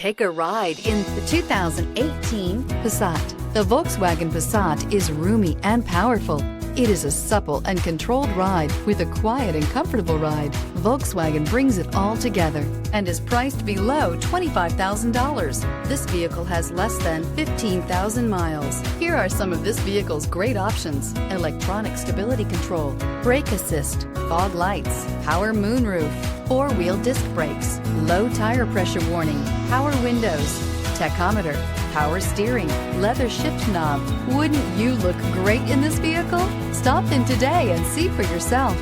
Take a ride in the 2018 Passat. The Volkswagen Passat is roomy and powerful. It is a supple and controlled ride with a quiet and comfortable ride. Volkswagen brings it all together and is priced below $25,000. This vehicle has less than 15,000 miles. Here are some of this vehicle's great options: electronic stability control, brake assist, fog lights, power moonroof, four-wheel disc brakes, low tire pressure warning, power windows, tachometer, power steering, leather shift knob. Wouldn't you look great in this vehicle? Stop in today and see for yourself.